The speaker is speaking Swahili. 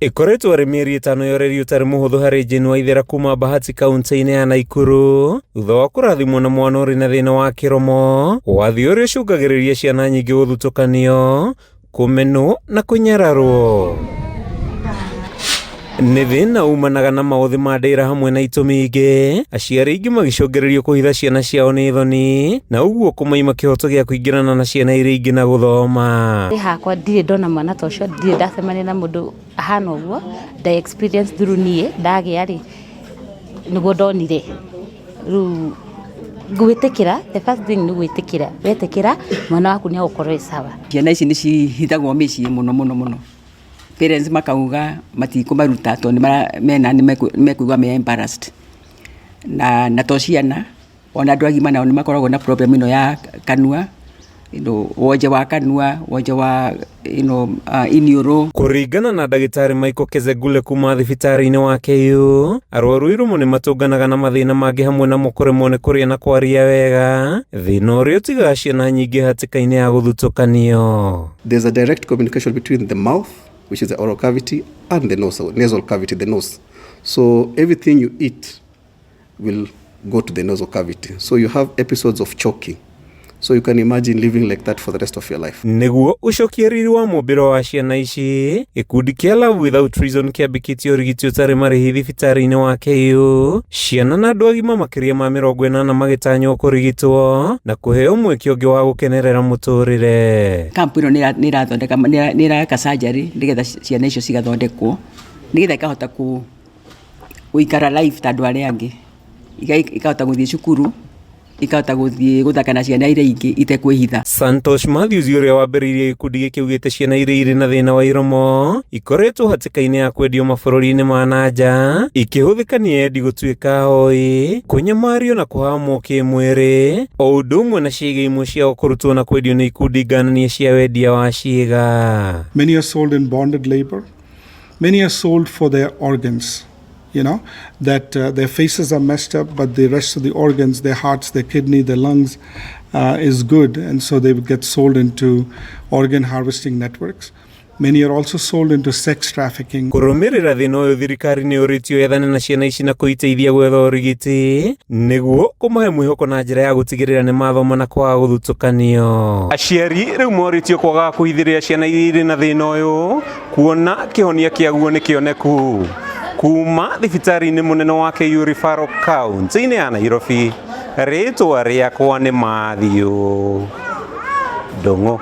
Ikoretwo arĩ mĩeri 5 yoreri ũtarĩ mũhũthũ harĩ Jane Waithera kuma Bahati kaunti-inĩ ya Nakuru thutha wa kũrathimwo na mwana ũrĩ na thĩna wa kĩromo, wathi ũrĩa ũcũngagĩrĩria ciana nyingĩ gũthutũkanio, kũmenwo na kũnyararwo. Nĩ thĩna umanaga na maũthĩ ma ndĩra hamwe na itũmi ingĩ, aciari aingĩ magĩcũngĩrĩrio kũhitha ciana ciao nĩ thoni, na ũguo kũmaima kĩhoto gĩa kũingĩrana na ciana iria ingĩ na gũthoma. Hakwa ndirĩ ndona mwana ta ũcio, ndirĩ ndacemania na mũndũ ahana ũguo, nda experience through niĩ ndagĩa rĩ nĩguo ndonire. Rĩu gwĩtĩkĩra, the first thing nĩ gwĩtĩkĩra, wetĩkĩra mwana waku nĩ agũkorwo sawa. Ciana ici nĩ cihithagwo mĩciĩ mũno. Parents makauga matikũmaruta tondũ nĩmekũigua me embarrassed. Na to ciana, ona andũ agima nao nĩmakoragwo na problem ĩno ya kanua, wonje wa kanua, wonje wa iniũrũ. Kũringana na ndagĩtarĩ Michael Kezegule kuma thibitarĩ-inĩ wa KU, arwaru IROMO nĩ matũnganaga na mathĩna mangĩ hamwe na kũremwo nĩ kũrĩa na kwaria wega, thĩna ũrĩa ũtigaga ciana nyingĩ hatĩka-inĩ ya gũthutũkanio. There's a direct communication between the mouth, which is the oral cavity, and the nose, nasal cavity, the nose. So everything you eat will go to the nasal cavity. So you have episodes of choking. So you can imagine living like that for the rest of your life. Nĩguo ũcokie riri wa mũmbĩro wa ciana ici, gĩkundi kĩa Love Without Reason kĩambĩkĩtie ũrigiti ũtarĩ marĩhi thibitarĩ-inĩ wa KU, ciana na andũ agima makĩria ma 40 magĩtanywo kũrigitwo na kũheo mweke ũngĩ wa gũkenerera mũtũrĩre. Kampu ĩno nĩ ĩrathondeka, nĩ ĩraka surgery nĩgetha ciana icio cigathondekwo, nĩgetha ikahota gũikara life ta andũ arĩa angĩ, ikahota gũthiĩ cukuru, ikahota gũthiĩ gũthaka na ciana iria ingĩ itekwĩhitha. Santosh Matthews ũrĩa wambĩrĩirie gĩkundi gĩkĩ augĩte ciana iria irĩ na thĩna wa IROMO ikoretwo hatĩka-inĩ ya kwendio mabũrũri-inĩ ma nanja, ikĩhũthĩka nĩ endi gũtuĩka hoi, kũnyamario na kũhamwo kĩmwĩrĩ, o ũndũ ũmwe na ciĩga imwe ciao kũrutwo na kwendio nĩ ikundi ngananie cia wendia wa ciĩga. Many are sold in bonded labor. Many are sold for their organs. That their faces are messed up, but the rest of the organs, their hearts, their kidney, their lungs is good. And so they would get sold into organ harvesting networks. Many are also sold into sex trafficking. Kũrũmĩrĩra thĩna ũyũ thirikari nĩ ũrĩtio ethane na ciana ici na kũiteithia gwetha ũrigiti, nĩguo kũmahe mwĩhoko na njĩra ya gũtigĩrĩra nĩ mathoma na kwaga gũthutũkanio. Aciari rĩu morĩtio kwaga kũhithĩrĩria ciana iria irĩ na thĩna ũyũ, kuona kĩhonia kĩaguo nĩ kĩoneku. Kuma thibitarĩ-inĩ mũnene wa KU REFERRAL kaunti-inĩ ya Nairobi, rĩtwa rĩakwa nĩ Mathiũ Ndũng'ũ.